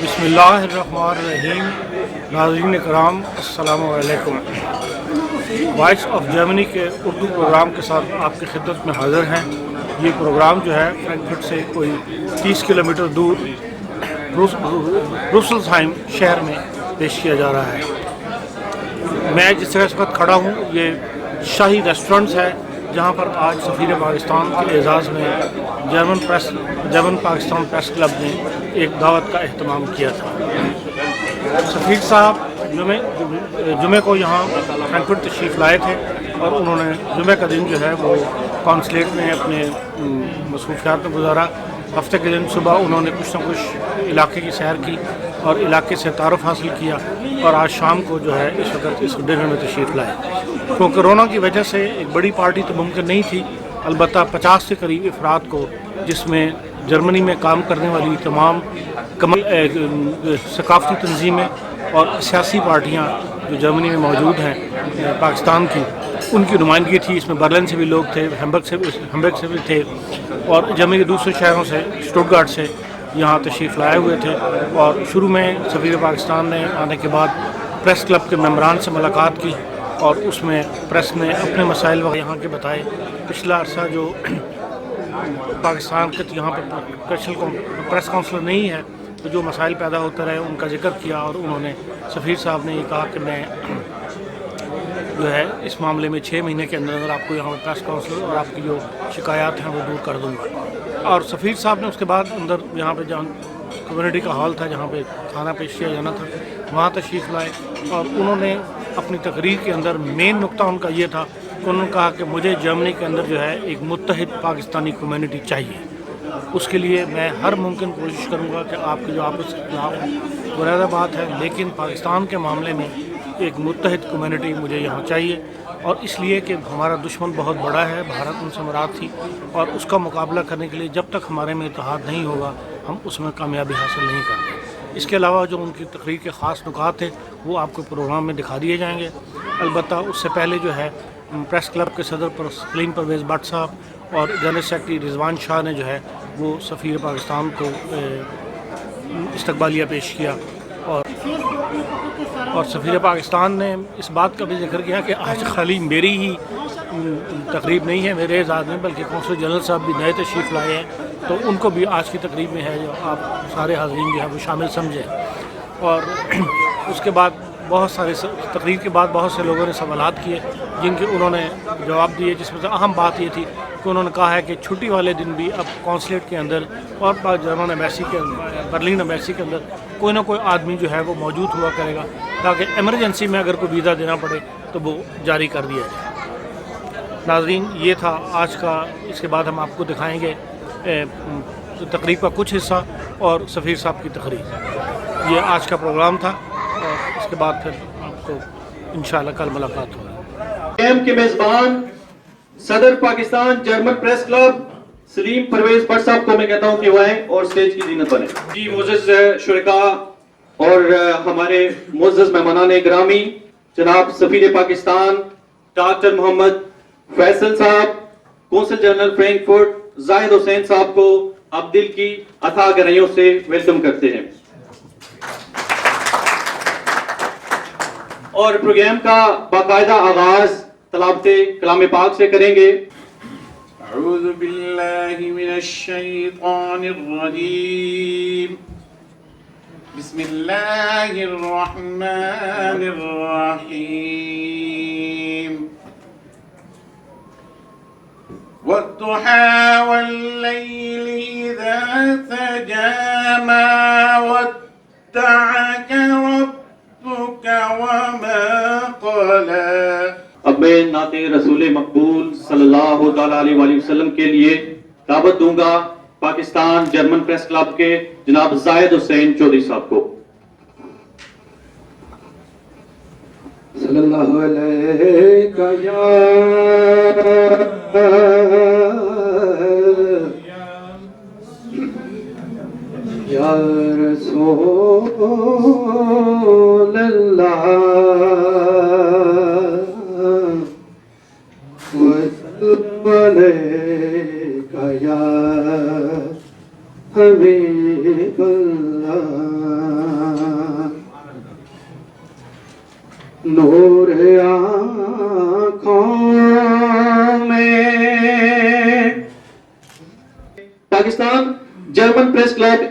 بسم اللہ الرحمن الرحیم. ناظرین کرام السلام علیکم. وائس آف جرمنی کے اردو پروگرام کے ساتھ آپ کی خدمت میں حاضر ہیں. یہ پروگرام جو ہے فرینکفرٹ سے کوئی 30 کلومیٹر دور روسلسہائم شہر میں پیش کیا جا رہا ہے. میں جس طرح اس وقت کھڑا ہوں یہ شاہی ریسٹورنٹس ہے جہاں پر آج سفیر پاکستان کے اعزاز میں جرمن پاکستان پریس کلب نے ایک دعوت کا اہتمام کیا تھا. سفیر صاحب جمعے کو یہاں فرینکفرٹ تشریف لائے تھے اور انہوں نے جمعے کا دن جو ہے وہ کونسلیٹ میں اپنے مصروفیات میں گزارا. ہفتے کے دن صبح انہوں نے کچھ نہ کچھ علاقے کی سیر کی اور علاقے سے تعارف حاصل کیا اور آج شام کو جو ہے اس وقت اس ڈنر میں تشریف لائے. تو کورونا کی وجہ سے ایک بڑی پارٹی تو ممکن نہیں تھی، البتہ 50 سے قریب افراد کو، جس میں جرمنی میں کام کرنے والی تمام ثقافتی تنظیمیں اور سیاسی پارٹیاں جو جرمنی میں موجود ہیں پاکستان کی، ان کی نمائندگی تھی. اس میں برلن سے بھی لوگ تھے، ہیمبرگ سے بھی تھے اور جرمنی کے دوسرے شہروں سے، اسٹوٹگارٹ سے یہاں تشریف لائے ہوئے تھے. اور شروع میں سفیر پاکستان نے آنے کے بعد پریس کلب کے ممبران سے ملاقات کی اور اس میں پریس نے اپنے مسائل وغیرہ یہاں کے بتائے. پچھلا عرصہ جو پاکستان کے یہاں پر پریس کونسلر نہیں ہے تو جو مسائل پیدا ہوتے رہے ان کا ذکر کیا اور انہوں نے سفیر صاحب نے یہ کہا کہ میں جو ہے اس معاملے میں 6 مہینے کے اندر آپ کو یہاں پر پریس کونسلر اور آپ کی جو شکایات ہیں وہ دور کر دوں گا. اور سفیر صاحب نے اس کے بعد اندر یہاں پہ جہاں کمیونٹی کا ہال تھا جہاں پہ کھانا پیش کیا جانا تھا وہاں تشریف لائے اور انہوں نے اپنی تقریر کے اندر مین نقطہ ان کا یہ تھا کہ انہوں نے کہا کہ مجھے جرمنی کے اندر جو ہے ایک متحد پاکستانی کمیونٹی چاہیے. اس کے لیے میں ہر ممکن کوشش کروں گا کہ آپ کے جو آپس کے خلاف وہ علیحدہ بات ہے، لیکن پاکستان کے معاملے میں ایک متحد کمیونٹی مجھے یہاں چاہیے. اور اس لیے کہ ہمارا دشمن بہت بڑا ہے، بھارت ان سے مراد تھی، اور اس کا مقابلہ کرنے کے لیے جب تک ہمارے میں اتحاد نہیں ہوگا ہم اس میں کامیابی حاصل نہیں کرتے. اس کے علاوہ جو ان کی تقریر کے خاص نکات تھے وہ آپ کو پروگرام میں دکھا دیے جائیں گے. البتہ اس سے پہلے جو ہے پریس کلب کے صدر سلیم پرویز بٹ صاحب اور جنرل سیکرٹری رضوان شاہ نے جو ہے وہ سفیر پاکستان کو استقبالیہ پیش کیا. اور سفیر پاکستان نے اس بات کا بھی ذکر کیا کہ آج خالی میری ہی تقریب نہیں ہے میرے اعزاز میں، بلکہ قونصل جنرل صاحب بھی نئے تشریف لائے ہیں تو ان کو بھی آج کی تقریب میں ہے جو آپ سارے حاضرین جو ہے وہ شامل سمجھیں. اور اس کے بعد بہت سارے تقریر کے بعد بہت سے لوگوں نے سوالات کیے جن کے انہوں نے جواب دیے، جس میں سے اہم بات یہ تھی کہ انہوں نے کہا ہے کہ چھٹی والے دن بھی اب کونسلیٹ کے اندر اور جرمن ایمبیسی کے برلن ایمبیسی کے اندر کوئی نہ کوئی آدمی جو ہے وہ موجود ہوا کرے گا تاکہ ایمرجنسی میں اگر کوئی ویزا دینا پڑے تو وہ جاری کر دیا جائے. ناظرین یہ تھا آج کا. اس کے بعد ہم آپ کو دکھائیں گے تقریب کا کچھ حصہ اور سفیر صاحب کی تقریر. یہ آج کا پروگرام تھا اور اس کے بعد پھر آپ کو انشاءاللہ کل ملاقات ہوگی. ایم کے میزبان صدر Pakistan German press club Saleem Pervez Butt صاحب کو میں کہتا ہوں کہ وہ آئیں اور سٹیج کی زینت بنیں. جی معزز شرکاء اور ہمارے معزز مہمانان گرامی، جناب سفیر پاکستان ڈاکٹر محمد فیصل صاحب، قونصل جنرل فرینکفرٹ زاہد حسین صاحب کو اب دل کی اتھاہ گہرائیوں سے ویلکم کرتے ہیں. اور پروگرام کا باقاعدہ آغاز تلاوت کلام پاک سے کریں گے. اعوذ باللہ من الشیطان الرجیم، بسم اللہ الرحمن الرحیم. والضحى والليل إذا سجى ما ودعك ربك وما قلى. اب میں نعت رسول مقبول صلی اللہ تعالیٰ علیہ وآلہ وسلم کے لیے دعوت دوں گا پاکستان جرمن پریس کلب کے جناب زاہد حسین چودھری صاحب کو. صلی اللہ علیہ یا رسول اللہ علیکہ یا حبیب اللہ.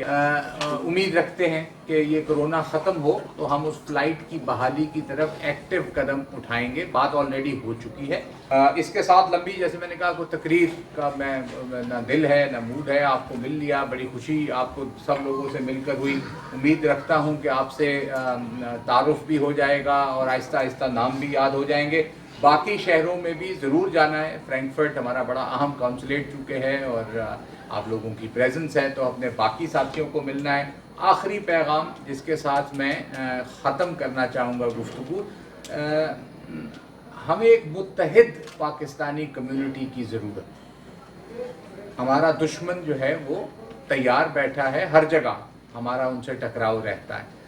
امید رکھتے ہیں کہ یہ کرونا ختم ہو تو ہم اس فلائٹ کی بحالی کی طرف ایکٹیو قدم اٹھائیں گے. بات آلریڈی ہو چکی ہے. اس کے ساتھ لمبی جیسے میں نے کہا کوئی تقریر کا میں نہ دل ہے نہ موڈ ہے. آپ کو مل لیا, بڑی خوشی آپ کو سب لوگوں سے مل کر ہوئی. امید رکھتا ہوں کہ آپ سے تعارف بھی ہو جائے گا اور آہستہ آہستہ نام بھی یاد ہو جائیں گے. باقی شہروں میں بھی ضرور جانا ہے. فرینکفرٹ ہمارا بڑا اہم کانسولیٹ چونکہ ہے اور آپ لوگوں کی پریزنس ہے تو اپنے باقی ساتھیوں کو ملنا ہے. آخری پیغام جس کے ساتھ میں ختم کرنا چاہوں گا گفتگو, ہمیں ایک متحد پاکستانی کمیونٹی کی ضرورت ہے. ہمارا دشمن جو ہے وہ تیار بیٹھا ہے ہر جگہ, ہمارا ان سے ٹکراؤ رہتا ہے.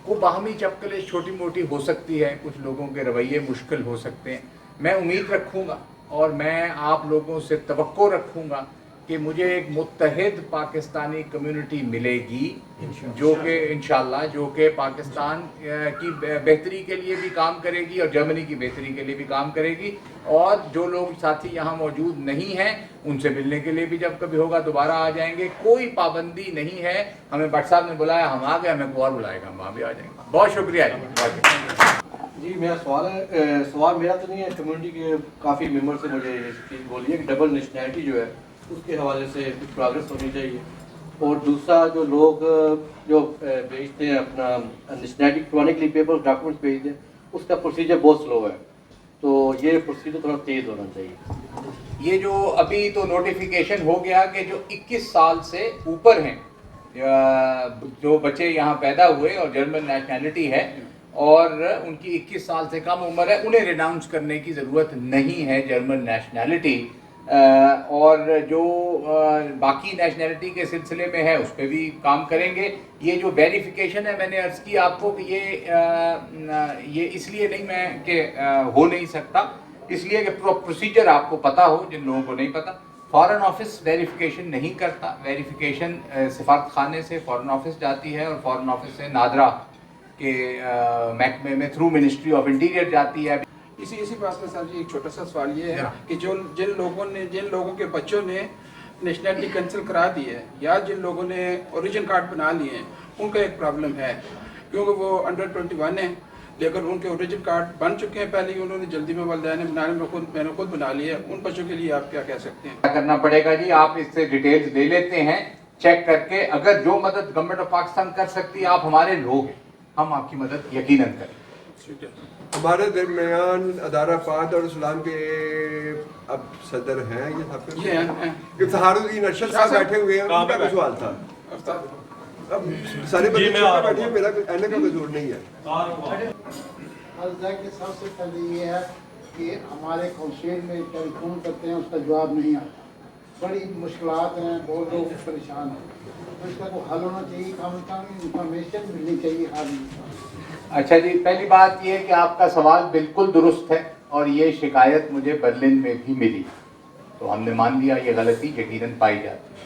وہ باہمی چپکلیں چھوٹی موٹی ہو سکتی ہے, کچھ لوگوں کے رویے مشکل ہو سکتے ہیں. میں امید رکھوں گا اور میں آپ لوگوں سے توقع رکھوں گا کہ مجھے ایک متحد پاکستانی کمیونٹی ملے گی جو کہ انشاءاللہ جو کہ پاکستان کی بہتری کے لیے بھی کام کرے گی اور جرمنی کی بہتری کے لیے بھی کام کرے گی. اور جو لوگ ساتھی یہاں موجود نہیں ہیں ان سے ملنے کے لیے بھی جب کبھی ہوگا دوبارہ آ جائیں گے. کوئی پابندی نہیں ہے. ہمیں بٹ صاحب نے بلایا ہم آ گئے, ہمیں کوئی اور بلائے گا ہم وہاں بھی آ جائیں گے. بہت شکریہ جی. میرا سوال میرا تو نہیں ہے, کمیونٹی کے کافی ممبر سے مجھے یہ چیز بولی ہے کہ ڈبل نیشنلٹی جو ہے اس کے حوالے سے کچھ پروگریس ہونی چاہیے. اور دوسرا جو لوگ جو بھیجتے ہیں اپنا نیشنلٹی الیکٹرانکلی پیپر ڈاکومنٹس بھیجتے ہیں اس کا پروسیجر بہت سلو ہے, تو یہ پروسیجر تھوڑا تیز ہونا چاہیے. یہ جو ابھی تو نوٹیفیکیشن ہو گیا کہ جو 21 سال سے اوپر ہیں جو بچے یہاں پیدا ہوئے اور جرمن نیشنلٹی ہے اور ان کی 21 سال سے کم عمر ہے, انہیں ریناؤنس کرنے کی ضرورت نہیں ہے جرمن نیشنلٹی. اور جو باقی نیشنلٹی کے سلسلے میں ہے اس پہ بھی کام کریں گے. یہ جو ویریفیکیشن ہے میں نے عرض کی آپ کو کہ یہ اس لیے نہیں میں کہ ہو نہیں سکتا, اس لیے کہ پروسیجر آپ کو پتہ ہو جن لوگوں کو نہیں پتہ. فارن آفس ویریفیکیشن نہیں کرتا. ویریفیکیشن سفارت خانے سے فارن آفس جاتی ہے اور فارن آفس سے نادرا کے محکمے میں تھرو منسٹری آف انٹیریئر جاتی ہے. اسی بات میں صاحب جی ایک چھوٹا سا سوال یہ ہے کہ جن لوگوں کے بچوں نے نیشنلٹی کینسل کرا دی ہے یا جن لوگوں نے اوریجن کارڈ بنا لیے ہیں ان کا ایک پرابلم ہے کیونکہ وہ انڈر 21 ہیں لیکن ان کے اوریجن کارڈ بن چکے ہیں پہلے ہی, انہوں نے جلدی میں والدین نے بنانے میں نے خود بنا لیے. ان بچوں کے لیے آپ کیا کہہ سکتے ہیں؟ کیا کرنا پڑے گا جی, آپ اس سے ڈیٹیلز لے لیتے ہیں چیک کر کے. اگر جو مدد گورنمنٹ آف پاکستان کر سکتی ہے, آپ ہمارے لوگ ہیں, ہم آپ کی مدد یقیناً کریں. ہمارے درمیان ادارہ فات اور اسلام کے اب صدر ہیں یہ افتخار الدین ارشد صاحب بیٹھے ہوئے ہیں, ان کا سوال تھا. اب سارے بندے بیٹھے ہیں, میرا کہنے کا قصور نہیں ہے. سب سے پہلے یہ ہے کہ ہمارے کونسل میں ٹیلی فون کرتے ہیں اس کا جواب نہیں آتا, بڑی مشکلات ہیں, بہت لوگ پریشان ہیں, تو اس کا کوئی حل ہونا چاہیے. انفارمیشن ملنی چاہیے حال. اچھا جی, پہلی بات یہ ہے کہ آپ کا سوال بالکل درست ہے اور یہ شکایت مجھے برلن میں بھی ملی تو ہم نے مان لیا یہ غلطی یقیناً پائی جاتی ہے.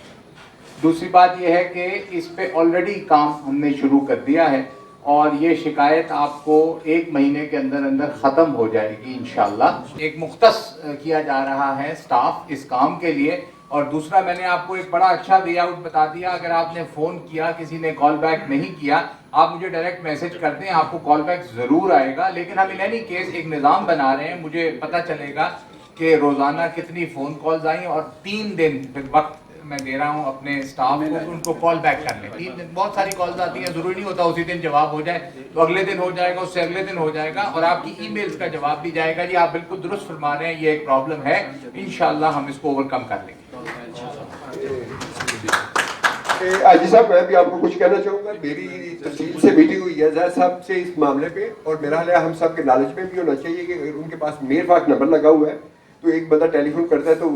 دوسری بات یہ ہے کہ اس پہ آلریڈی کام ہم نے شروع کر دیا ہے اور یہ شکایت آپ کو 1 مہینے کے اندر اندر ختم ہو جائے گی انشاءاللہ. ایک مختص کیا جا رہا ہے سٹاف اس کام کے لیے. اور دوسرا میں نے آپ کو ایک بڑا اچھا وے آؤٹ بتا دیا. اگر آپ نے فون کیا کسی نے کال بیک نہیں کیا, آپ مجھے ڈائریکٹ میسج کر دیں, آپ کو کال بیک ضرور آئے گا. لیکن ہم ان اینی کیس ایک نظام بنا رہے ہیں, مجھے پتہ چلے گا کہ روزانہ کتنی فون کالز آئیں اور 3 دن وقت میں دے رہا ہوں اپنے سٹاف کو ان کو کال بیک کرنے. 3 دن بہت ساری کالز آتی ہیں, ضروری نہیں ہوتا اسی دن جواب ہو جائے, تو اگلے دن ہو جائے گا, اس سے اگلے دن ہو جائے گا اور آپ کی ای میلز کا جواب بھی جائے گا. جی آپ بالکل درست فرما رہے ہیں, یہ ایک پرابلم ہے, انشاءاللہ ہم اس کو اوور کم کر لیں گے. آجی صاحب میں بھی آپ کو کچھ کہنا چاہوں گا. میری تفصیل سے میٹنگ ہوئی ہے زید صاحب سے اس معاملے پہ, اور میرا خیال ہے ہم سب کے نالج میں بھی ہونا چاہیے کہ اگر ان کے پاس میر فاک نمبر لگا ہوا ہے تو ایک بندہ ٹیلی فون کرتا ہے تو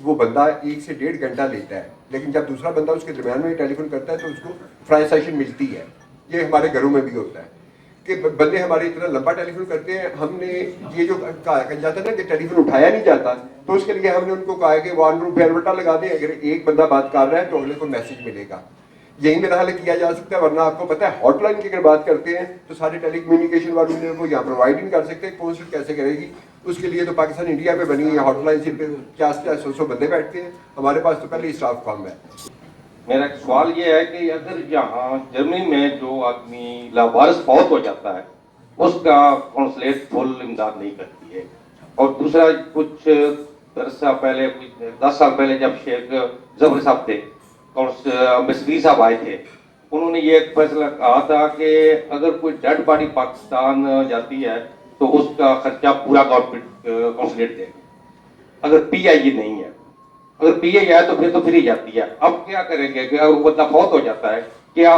وہ بندہ 1 سے 1.5 گھنٹہ لیتا ہے, لیکن جب دوسرا بندہ اس کے درمیان میں ٹیلی فون کرتا ہے تو اس کو فرائی سیشن ملتی ہے. یہ ہمارے گھروں میں بھی ہوتا ہے کہ بندے ہمارے اتنا لمبا ٹیلی فون کرتے ہیں. ہم نے یہ جو کہا جاتا ہے نا کہ ٹیلی فون اٹھایا نہیں جاتا, تو اس کے لیے ہم نے ان کو کہا ہے کہ وان روم پہ البٹا لگا دیں, اگر ایک بندہ بات کر رہا ہے تو اگلے کو میسج ملے گا. یہی میرا حال کیا جا سکتا ہے, ورنہ آپ کو پتہ ہے ہاٹ لائن کی اگر بات کرتے ہیں تو سارے ٹیلی کمیونیکیشن والوں نے وہ یہاں پرووائڈ نہیں کر سکتے. کونسل کیسے کرے گی؟ اس کے لیے تو پاکستان انڈیا پہ بنی ہے ہاٹ لائن, صرف 50-100 بندے بیٹھتے ہیں. ہمارے پاس تو پہلے ہی اسٹاف کم ہے. میرا ایک سوال یہ ہے کہ اگر یہاں جرمنی میں جو آدمی لاوارث فوت ہو جاتا ہے اس کا کونسلیٹ فل امداد نہیں کرتی ہے، اور دوسرا کچھ عرصہ پہلے 10 سال پہلے جب شیخ ظفر صاحب تھے مصری صاحب آئے تھے، انہوں نے یہ ایک فیصلہ کہا تھا کہ اگر کوئی ڈیڈ باڈی پاکستان جاتی ہے تو اس کا خرچہ پورا گورنمنٹ کونسلیٹ دے گی، اگر پی آئی نہیں ہے، اگر پی آئی ہے تو پھر فری جاتی ہے۔ اب کیا کریں گے کہ اگر وہ بندہ فوت ہو جاتا ہے، کیا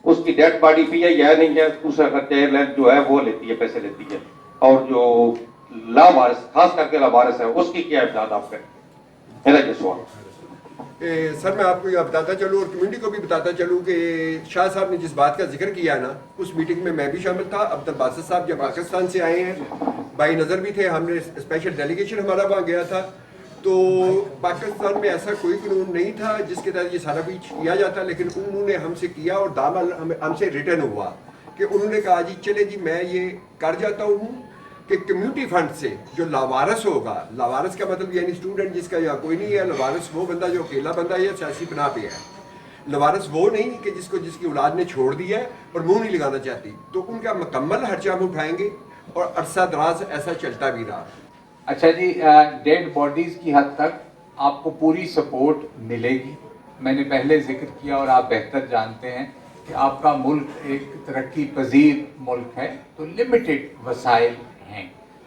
اس کی ڈیڈ باڈی پی آئی ہے نہیں ہے، دوسرا خرچہ ایئر لائن جو ہے وہ لیتی ہے، پیسے لیتی ہے، اور جو لاوارث خاص کر کے لاوارث ہے اس کی کیا امداد آپ کریں گے؟ میرا یہ سوال۔ سر میں آپ کو یہ بتاتا چلوں اور کمیونٹی کو بھی بتاتا چلوں کہ شاہ صاحب نے جس بات کا ذکر کیا نا، اس میٹنگ میں میں بھی شامل تھا۔ عبد الباسط صاحب جب پاکستان سے آئے ہیں بھائی نظر بھی تھے، ہم نے اسپیشل ڈیلیگیشن ہمارا وہاں گیا تھا، تو پاکستان میں ایسا کوئی قانون نہیں تھا جس کے تحت یہ سارا کچھ کیا جاتا، لیکن انہوں نے ہم سے کیا اور دامن ہم سے ریٹرن ہوا کہ انہوں نے کہا جی چلے جی میں یہ کر جاتا ہوں کہ کمیونٹی فنڈ سے جو لاوارث ہوگا، لاوارث کا مطلب یعنی اسٹوڈنٹ جس کا یہاں کوئی نہیں ہے، لاوارث وہ بندہ جو اکیلا بندہ ہے یا سیاسی بنا پہ ہے، لاوارث وہ نہیں کہ جس کی اولاد نے چھوڑ دیا ہے اور منہ نہیں لگانا چاہتی، تو ان کا مکمل خرچہ ہم اٹھائیں گے اور عرصہ دراز ایسا چلتا بھی رہا۔ اچھا جی، ڈیڈ باڈیز کی حد تک آپ کو پوری سپورٹ ملے گی۔ میں نے پہلے ذکر کیا اور آپ بہتر جانتے ہیں کہ آپ کا ملک ایک ترقی پذیر ملک ہے، تو لمیٹڈ وسائل ہیں،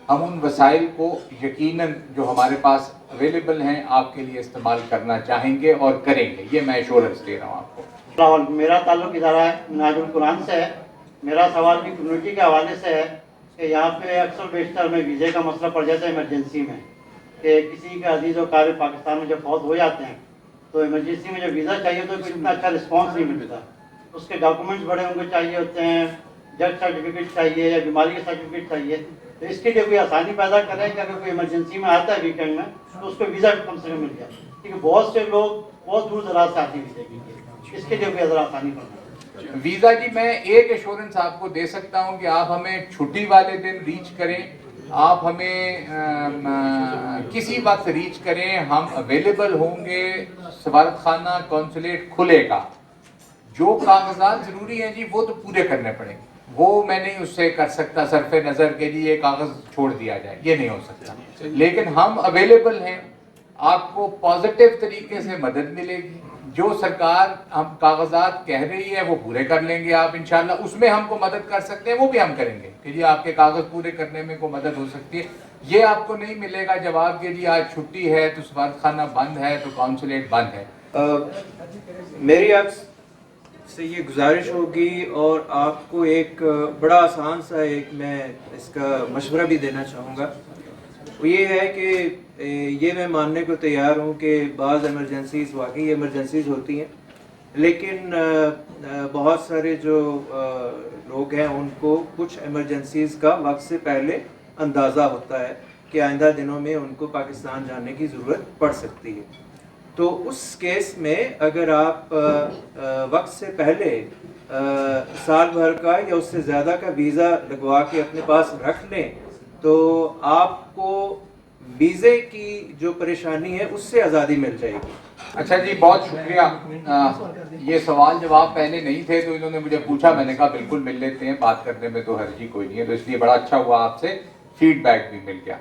ہم ان وسائل کو یقیناً جو ہمارے پاس اویلیبل ہیں آپ کے لیے استعمال کرنا چاہیں گے اور کریں گے، یہ میں ایشورنس دے رہا ہوں آپ کو۔ میرا تعلق ادارہ منہاج القرآن سے ہے۔ میرا سوال بھی کمیونٹی کے حوالے سے ہے کہ یہاں پہ اکثر بیشتر میں ویزے کا مسئلہ پڑ جاتا ہے ایمرجنسی میں، کہ کسی کا عزیز و قارب پاکستان میں جب فوت ہو جاتے ہیں تو ایمرجنسی میں جب ویزا چاہیے تو کوئی اتنا اچھا رسپانس نہیں ملتا، اس کے ڈاکومنٹس بڑے ان کو چاہیے ہوتے ہیں، ڈیتھ سرٹیفکیٹ چاہیے یا بیماری کا سرٹیفکیٹ چاہیے، تو اس کے لیے کوئی آسانی پیدا کریں کہ اگر کوئی ایمرجنسی میں آتا ہے ویکینڈ میں تو اس کو ویزا کم سے کم مل جائے، کیونکہ بہت سے لوگ بہت دور دراز سے آتے ہیں ویزے کے لیے، اس کے لیے کوئی ذرا آسانی کرنا۔ ویزا جی میں ایک ایشورنس آپ کو دے سکتا ہوں کہ آپ ہمیں چھٹی والے دن ریچ کریں، آپ ہمیں کسی وقت ریچ کریں، ہم اویلیبل ہوں گے، سفارت خانہ کونسولیٹ کھلے گا، جو کاغذات ضروری ہیں جی وہ تو پورے کرنے پڑیں گے، وہ میں نہیں اس سے کر سکتا صرف نظر کے لیے کاغذ چھوڑ دیا جائے، یہ نہیں ہو سکتا، لیکن ہم اویلیبل ہیں، آپ کو پازیٹیو طریقے سے مدد ملے گی، جو سرکار ہم کاغذات کہہ رہی ہے وہ پورے کر لیں گے آپ انشاءاللہ، اس میں ہم کو مدد کر سکتے ہیں وہ بھی ہم کریں گے کہ جی آپ کے کاغذ پورے کرنے میں کوئی مدد ہو سکتی ہے۔ یہ آپ کو نہیں ملے گا جب آپ کے جی آج چھٹی ہے تو سفارت خانہ بند ہے تو کونسولیٹ بند ہے۔ میری آپ سے یہ گزارش ہوگی اور آپ کو ایک بڑا آسان سا ایک میں اس کا مشورہ بھی دینا چاہوں گا، وہ یہ ہے کہ یہ میں ماننے کو تیار ہوں کہ بعض ایمرجنسیز واقعی ایمرجنسیز ہوتی ہیں، لیکن بہت سارے جو لوگ ہیں ان کو کچھ ایمرجنسیز کا وقت سے پہلے اندازہ ہوتا ہے کہ آئندہ دنوں میں ان کو پاکستان جانے کی ضرورت پڑ سکتی ہے، تو اس کیس میں اگر آپ وقت سے پہلے سال بھر کا یا اس سے زیادہ کا ویزا لگوا کے اپنے پاس رکھ لیں تو آپ کو ویزے کی جو پریشانی ہے اس سے آزادی مل جائے گی۔ اچھا جی بہت شکریہ، یہ سوال جواب پہلے نہیں تھے تو انہوں نے مجھے پوچھا، میں نے کہا بالکل مل لیتے ہیں، بات کرنے میں تو حرج ہی کوئی نہیں ہے، تو اس لیے بڑا اچھا ہوا آپ سے فیڈ بیک بھی مل گیا۔